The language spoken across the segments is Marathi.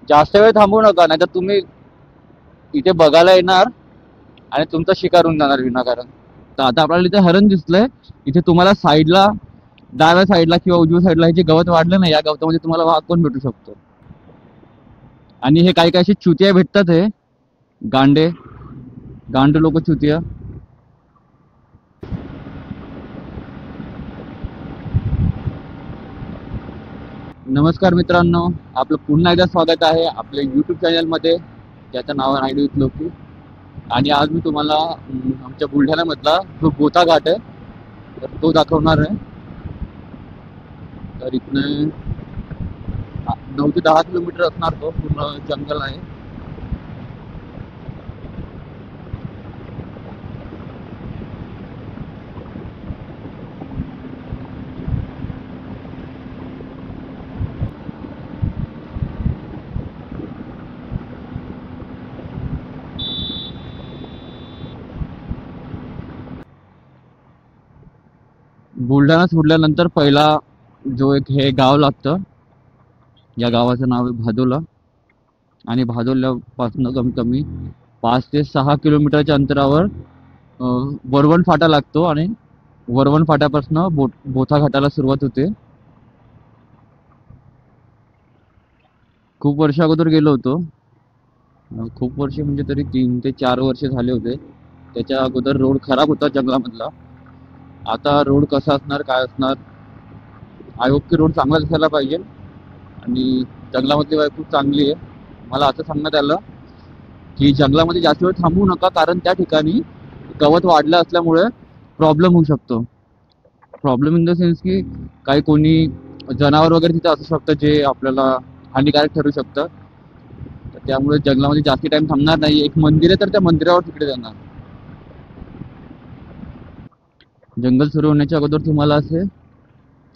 जास्त वेळ थांबू नका, नाहीतर तुम्ही इथे बघायला येणार आणि तुमचा शिकार होऊन जाणार विनाकारण. तर आता आपल्याला इथे हरण दिसलंय. इथे तुम्हाला साईडला, डाव्या साईडला किंवा उजव्या साईडला हे जे गवत वाढलं ना, या गवतामध्ये तुम्हाला वाघ पण भेटू शकतो. आणि हे काही काही असे चुतिया भेटतात, हे गांडे लोक चुतिया. नमस्कार मित्रांनो, आपलं पुन्हा एकदा स्वागत आहे आपल्या यूट्यूब चॅनलमध्ये, ज्याचं नाव आहे नायडू विथ लोकी. आणि आज मी तुम्हाला आमच्या बुलढाण्यामधला जो गोता घाट आहे तर तो दाखवणार आहे. तर इथनं 9 ते 10 किलोमीटर असणार, तो पूर्ण जंगल आहे. बुलढाणा सोडल्यानंतर पहिला जो एक हे गाव लागतं, या गावाचं नाव आहे भादोला. आणि भादोल्यापासून कमी कमी 5 ते 6 किलोमीटरच्या अंतरावर वरवण फाटा लागतो. आणि वरवण फाट्यापासून बोथा घाटाला सुरुवात होते. खूप वर्ष अगोदर गेलो होतो. खूप वर्ष म्हणजे तरी 3 ते 4 वर्ष झाले होते. त्याच्या अगोदर रोड खराब होता जंगलामधला. आता रोड कसा असणार, काय असणार, आय होप की रोड चांगला दिसायला पाहिजे. आणि जंगलामधली वाय खूप चांगली आहे. मला असं सांगण्यात आलं की जंगलामध्ये जास्त वेळ थांबू नका, कारण त्या ठिकाणी गवत वाढलं असल्यामुळे प्रॉब्लेम होऊ शकतो. प्रॉब्लेम इन द सेन्स की काही कोणी जनावर वगैरे तिथे असू शकतं जे आपल्याला हानिकारक ठरू शकतं. तर त्यामुळे जंगलामध्ये जास्त टाइम थांबणार नाही. एक मंदिर आहे तर त्या मंदिरावर तिकडे जाणार. जंगल सुरू होण्याच्या अगोदर तुम्हाला असे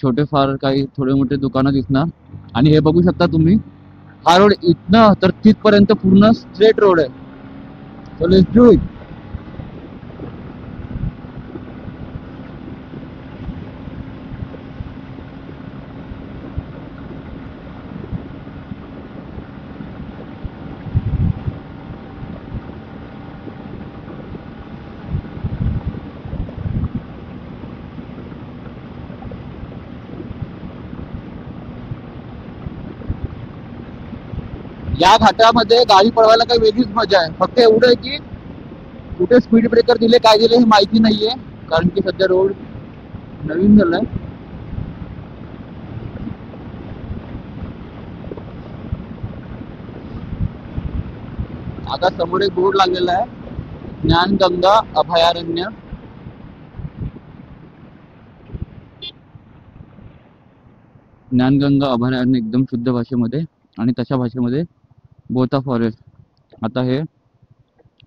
छोटे फार काही थोडे मोठे दुकानं दिसणार. आणि हे बघू शकता तुम्ही, हा रोड इथनं तर तिथपर्यंत पूर्ण स्ट्रेट रोड आहे. So let's do it. या घाटामध्ये गाडी पळवायला काही वेगळीच मजा आहे. फक्त एवढं आहे की कुठे स्पीड ब्रेकर दिले, काय दिले हे माहिती नाहीये, कारण की सध्या रोड नवीन झालाय. आता समोर एक बोर्ड लागलेला आहे, ज्ञानगंगा अभयारण्य. ज्ञानगंगा अभयारण्य एकदम शुद्ध भाषेमध्ये, आणि तशा भाषेमध्ये बोथा फॉरेस्ट. आता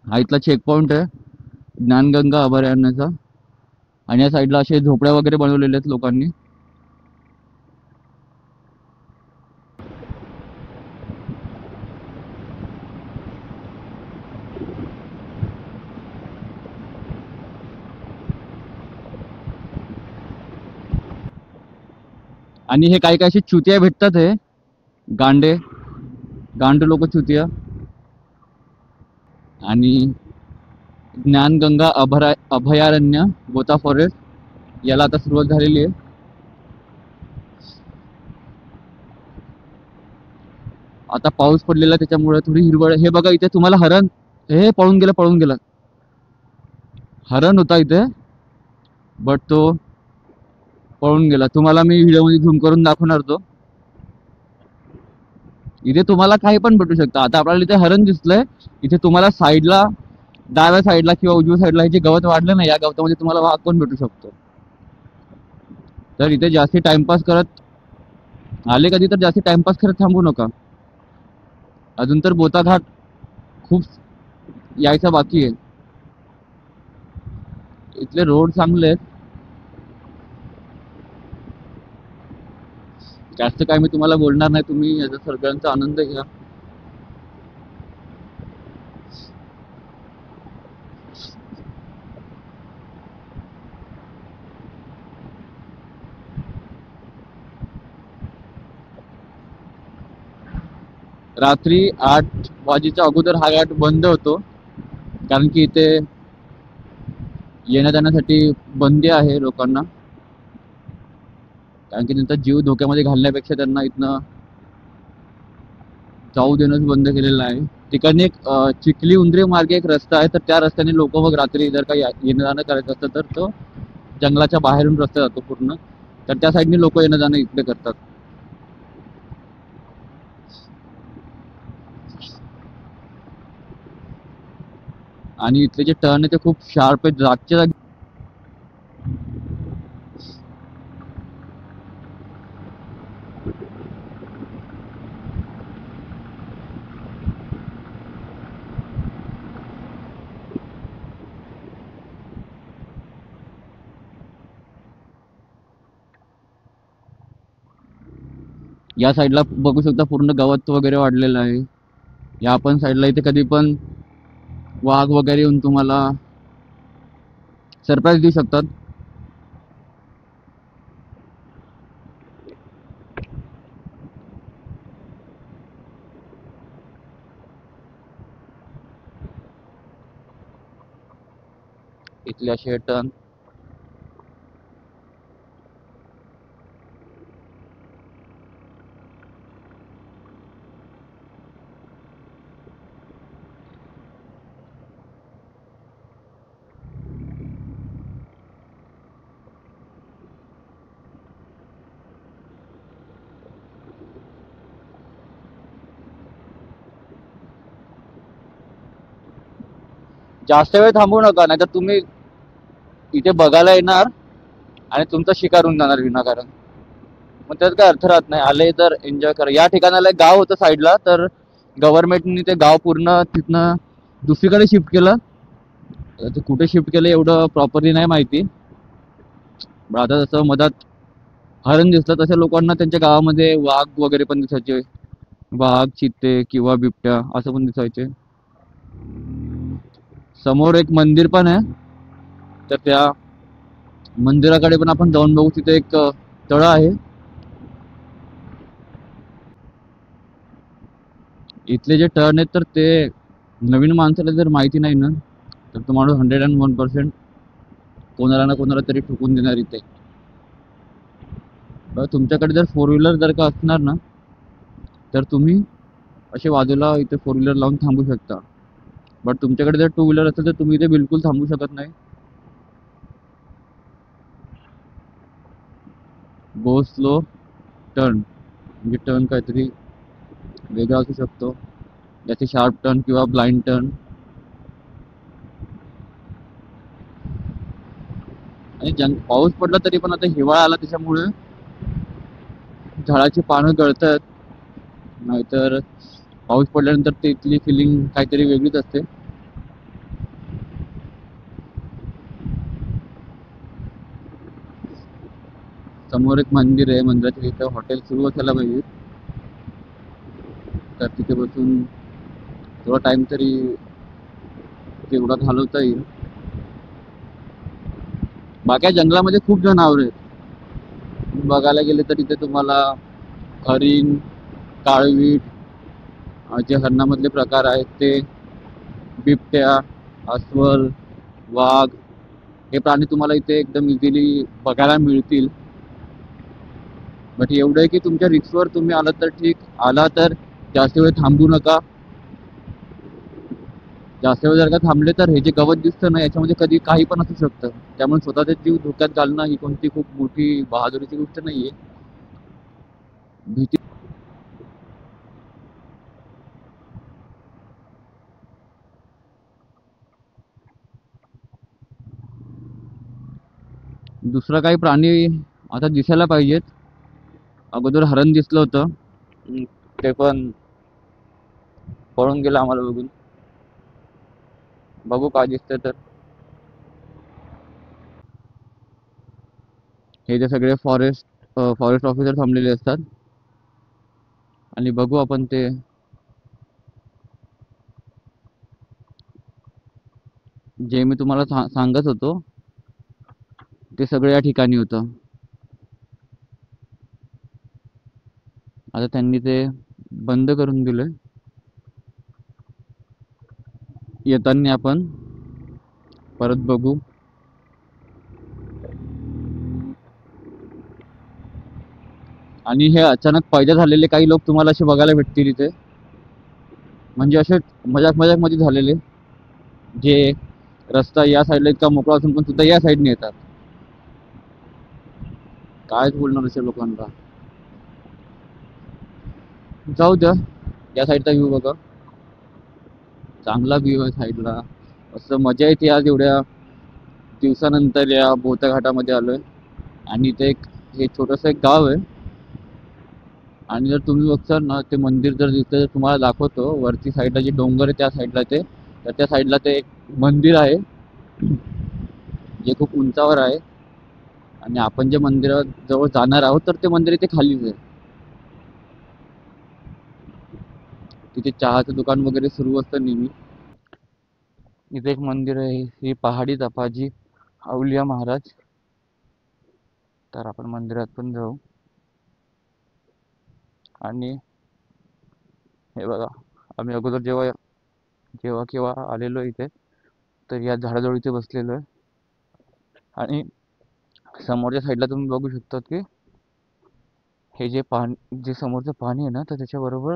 हा इथला चेक पॉइंट आहे ज्ञानगंगा अभयारण्याचा. आणि या साईडला असे झोपड्या वगैरे बनवलेले आहेत लोकांनी. आणि हे काही काही असे चुतिया भेटतात, हे गांडे लोक चुतिया. आणि ज्ञानगंगा अभयारण्य बोथा फॉरेस्ट याला आता सुरुवात झालेली आहे. आता पाऊस पडलेला त्याच्यामुळे थोडी हिरवळ. हे बघा इथे तुम्हाला हरण, हे पळून गेला. हरण होता इथे, बट तो पळून गेला. तुम्हाला मी व्हिडिओमध्ये झूम करून दाखवणार तो. इथे तुम्हाला काही पण भेटू शकतं. आता आपल्याला इथे हरण दिसलंय. इथे तुम्हाला साईडला, डाव्या साईडला किंवा उजव्या साईडला हे जे गवत वाढलं ना, या गवतामध्ये तुम्हाला वाघ पण भेटू शकतो. तर इथे जास्ती टाइमपास करत आले कधी तर जास्ती टाइमपास करत थांबू नका. अजून तर बोथा घाट खूप यायचा बाकी आहे. इथले रोड चांगले आहेत. जास्त काय मी तुम्हाला बोलणार नाही, तुम्ही याचा सगळ्यांचा आनंद घ्या. रात्री 8 वाजेच्या अगोदर हा घाट बंद होतो, कारण की इथे येण्या जाण्यासाठी बंदी आहे लोकांना, कारण की त्यांचा जीव धोक्यामध्ये घालण्यापेक्षा त्यांना इथनं जाऊ देणंच बंद केलेलं आहे. तिकडने एक चिखली उंद्रे मार्गे एक रस्ता आहे, तर त्या रस्त्याने लोक मग रात्री जर काही येणं जाणं करायचं असतं तर तो जंगलाच्या बाहेरून रस्ता जातो पूर्ण, तर त्या साईडने लोक येणं जाणं इकडे करतात. आणि इथले जे टर्न आहे ते खूप शार्प आहेत, जागच्या जागी. या साईडला बघू शकता पूर्ण गवत वगैरे वाढलेलं आहे. या पण साईडला इथे कधी पण वाघ वगैरे येऊन तुम्हाला सरप्राईज देऊ शकतात. इथले असे टर्न जास्त वेळ थांबू नका, नाहीतर तुम्ही इथे बघायला येणार आणि तुमचा शिकार होऊन जाणार विनाकारण. मग त्यात काय अर्थ राहत नाही. आले तर एन्जॉय करा. या ठिकाणाला एक गाव होतं साईडला, तर गव्हर्नमेंटनी ते गाव पूर्ण तिथनं दुसरीकडे शिफ्ट केलं. ते कुठे शिफ्ट केलं एवढं प्रॉपरली नाही माहिती. आता जसं मधात हरण दिसलं तशा लोकांना त्यांच्या गावामध्ये वाघ वगैरे पण दिसायचे. वाघ, चित्ते किंवा बिबट्या असं पण दिसायचे. समोर एक मंदिर पण आहे, तर त्या मंदिराकडे पण आपण जाऊन बघू. तिथे एक तळं आहे. इथले जे टर्न आहेत तर ते नवीन माणसाला जर माहिती नाही ना, तर तो माणूस 101% कोणाला ना कोणाला तरी ठोकून देणार इथे. तुमच्याकडे जर 4 व्हीलर जर का असणार ना, तर तुम्ही असे बाजूला इथे 4 व्हीलर लावून थांबू शकता. बट तुमच्याकडे जर 2 व्हीलर असेल तर तुम्ही इथे बिलकुल थांबू शकत नाही. गो स्लो टर्न म्हणजे टर्न काहीतरी वेगळा असू शकतो, ज्याचे शार्प टर्न किंवा ब्लाइंड टर्न. आणि पाऊस पडला तरी पण आता हिवाळा आला त्याच्यामुळे झाडाची पानं गळत आहेत, नाहीतर पाऊस पडल्यानंतर ते इथली फिलिंग काहीतरी वेगळीच असते. समोर एक मंदिर आहे, मंदिराच्या तिथे हॉटेल सुरू असायला पाहिजे, तर तिथे बसून थोडा टाइम तरी तेवढा घालवता येईल. बाकी जंगलामध्ये खूप जनावर आहेत. बघायला गेले तर इथे तुम्हाला हरिण, काळवीट, जे हरणामधले प्रकार आहेत ते, बिबट्या, अस्वल, वाघ, हे प्राणी तुम्हाला इथे एकदम इझिली बघायला मिळतील. बट एवढं आहे की तुमच्या रिक्सवर तुम्ही आलात तर ठीक, आला तर जास्त वेळ थांबू नका. जास्त वेळ जर का थांबले तर हे जे गवत दिसतं ना, याच्यामध्ये कधी काही पण असू शकतं. त्यामुळे स्वतःचा जीव धोक्यात घालणं ही कोणती खूप मोठी बहादुरीची गोष्ट नाहीये. भीती दुसरा काही प्राणी आता दिसायला पाहिजेत. अगोदर हरण दिसलं होतं, ते पण पळून गेलं आम्हाला बघून. बघू काय दिसतंय तर. हे जे सगळे फॉरेस्ट ऑफिसर थांबलेले असतात, आणि बघू आपण ते जे मी तुम्हाला सांगत होतो ते सगळं या ठिकाणी होतं. आता त्यांनी ते बंद करून दिलंय. येताना आपण परत बघू. आणि हे अचानक पैदा झालेले काही लोक तुम्हाला असे बघायला भेटतील इथे, म्हणजे असे मजाक मजाक मध्ये झालेले, जे रस्ता या साईडला इतका मोकळा असून पण सुद्धा या साईडने येतात. कायच बोलणार अशा लोकांना. जाऊ द्या, या साईडचा व्ह्यू बघा, चांगला व्ह्यू आहे साईडला. असं मजा येते आज एवढ्या दिवसानंतर या भोवत्या घाटामध्ये आलोय. आणि इथे एक हे छोटस एक गाव आहे. आणि जर तुम्ही बघताल ना, ते मंदिर जर दिसतं तर तुम्हाला दाखवतो. वरती साईडला जे डोंगर आहे त्या साईडला ते, तर त्या साईडला ते एक मंदिर आहे जे खूप उंचावर आहे. आणि आपण जे मंदिराजवळ जाणार आहोत तर ते मंदिर इथे खालीच आहे. तिथे चहाचं दुकान वगैरे सुरू असतं नेहमी. इथे एक मंदिर आहे, श्री पहाडी तपाजी अवलिया महाराज. तर आपण मंदिरात पण जाऊ. आणि हे बघा, आम्ही अगोदर जेव्हा जेव्हा केव्हा आलेलो इथे, तर या झाडाजवळ इथे बसलेलो आहे. आणि समोरच्या साईडला तुम्ही बघू शकता की हे जे पाणी, जे समोरचं पाणी आहे ना, तर त्याच्याबरोबर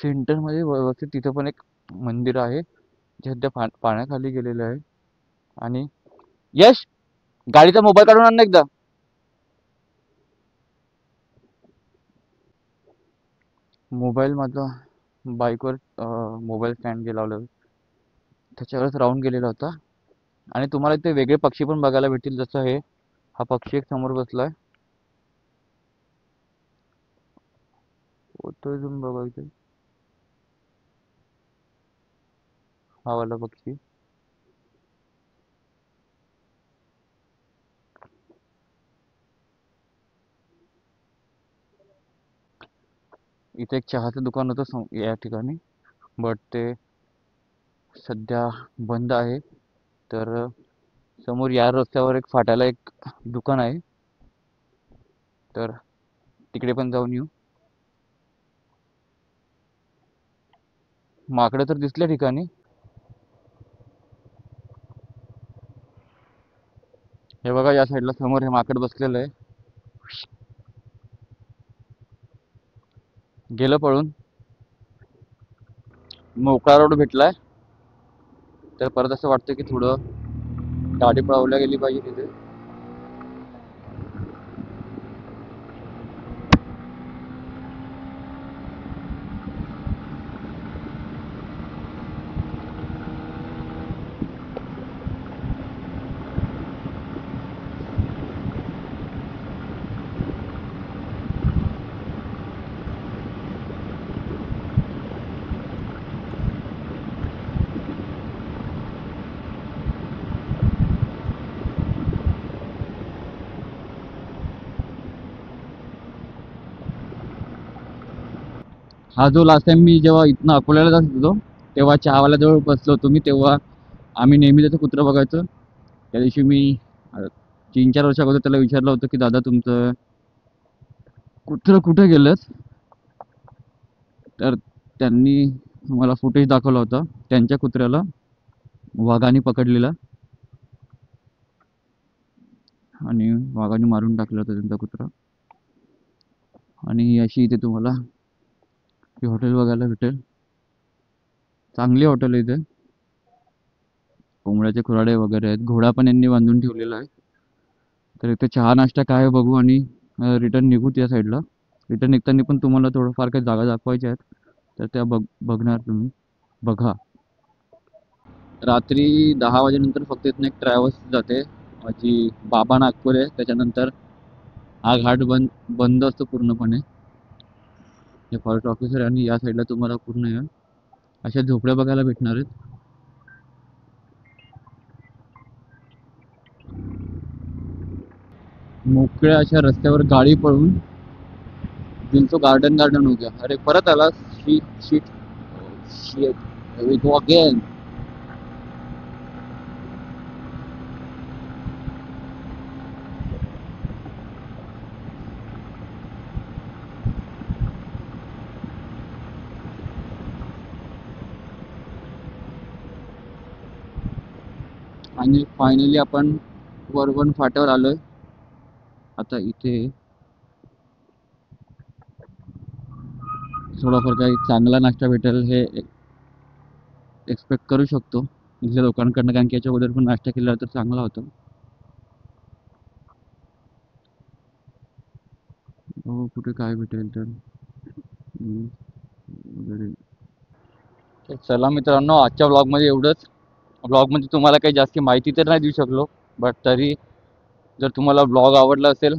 सेंटरमध्ये व्यवस्थित तिथं पण एक मंदिर आहे जे सध्या पाण्याखाली गेलेलं आहे. आणि यश, गाडीचा मोबाईल काढून आण ना एकदा. मोबाईल माझा बाईकवर मोबाईल स्टँड जे लावलं त्याच्यावरच राहून गेलेला होता. आणि तुम्हाला इथे वेगळे पक्षी पण बघायला भेटतील, जसं हे हा पक्षी एक समोर बसलाय. तो इथून बघा इथे, हा वाला पक्षी. इथे एक चहाचं दुकान होतं या ठिकाणी, बट ते सध्या बंद आहे. तर समोर या रस्त्यावर एक फाट्याला एक दुकान आहे, तर तिकडे पण जाऊन येऊ. माकडं तर दिसल्या ठिकाणी. हे बघा, या साईडला समोर हे माकड बसलेलं आहे, गेलं पळून. मोकळा रोड भेटलाय, तर परत असं वाटतं की थोडं गाडी पळवल्या गेली पाहिजे तिथे. हा जो लास्ट टाइम मी जेव्हा इथनं अकोल्याला जात होतो तेव्हा चहावाल्याजवळ बसलो होतो मी, तेव्हा आम्ही नेहमी त्याचं कुत्रं बघायचो. त्या दिवशी मी 3-4 वर्ष अगोदर त्याला विचारलं होतं की दादा तुमचं कुत्रं कुठे गेलं. तर त्यांनी मला फुटेज दाखवला होता त्यांच्या कुत्र्याला वाघाने पकडलेला, आणि वाघाने मारून टाकला होता त्यांचा कुत्रा. आणि अशी इथे तुम्हाला ही हॉटेल बघायला भेटेल. चांगली हॉटेल आहे इथे, कोंबड्याचे खुराडे वगैरे आहेत, घोडा पण यांनी बांधून ठेवलेला आहे. तर इथे चहा नाश्ता काय आहे बघू आणि रिटर्न निघू त्या साईडला. रिटर्न निघताना पण तुम्हाला थोडंफार काही जागा दाखवायच्या आहेत, तर त्या बघणार तुम्ही, बघा. रात्री 10 वाजेनंतर फक्त इथून एक ट्रॅव्हल्स जाते, माझी बाबा नागपूर आहे. त्याच्यानंतर हा घाट बंद असतो पूर्णपणे. हे फॉरेस्ट ऑफिसर, आणि या साईडला तुम्हाला पूर्ण अशा झोपड्या बघायला भेटणार आहेत. मोकळ्या अशा रस्त्यावर गाडी पळून दिल तो गार्डन गार्डन हो गया. अरे परत आला. Shit shit shit we go again. आणि फायनली आपण वरवण फाट्यावर आलोय. आता इथे थोडाफार काही चांगला नाश्ता भेटेल हे एक्सपेक्ट करू शकतो इथल्या लोकांकडनं, कारण की याच्या अगोदर पण नाश्ता केला तर चांगला होता. हो, कुठे काय भेटेल तर वगैरे. तर चला मित्रांनो, आजच्या ब्लॉगमध्ये एवढंच. ब्लॉगमध्ये तुम्हाला काही जास्त माहिती तर नाही देऊ शकलो, बट तरी जर तुम्हाला ब्लॉग आवडला असेल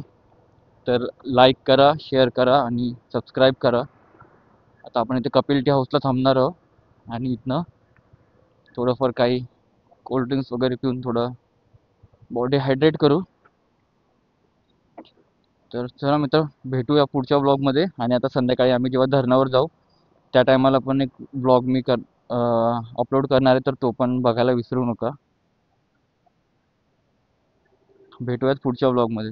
तर लाईक करा, शेअर करा आणि सबस्क्राईब करा. आता आपण इथे कपिल टी हाऊसला थांबणार आहोत आणि इथनं थोडंफार काही कोल्ड्रिंक्स वगैरे पिऊन थोडं बॉडी हायड्रेट करू. तर चला मित्र, भेटूया पुढच्या ब्लॉगमध्ये. आणि आता संध्याकाळी आम्ही जेव्हा धरणावर जाऊ त्या टायमाला पण एक ब्लॉग मी अपलोड करणार आहे, तर तो पण बघायला विसरू नका. भेटूयात पुढच्या ब्लॉगमध्ये.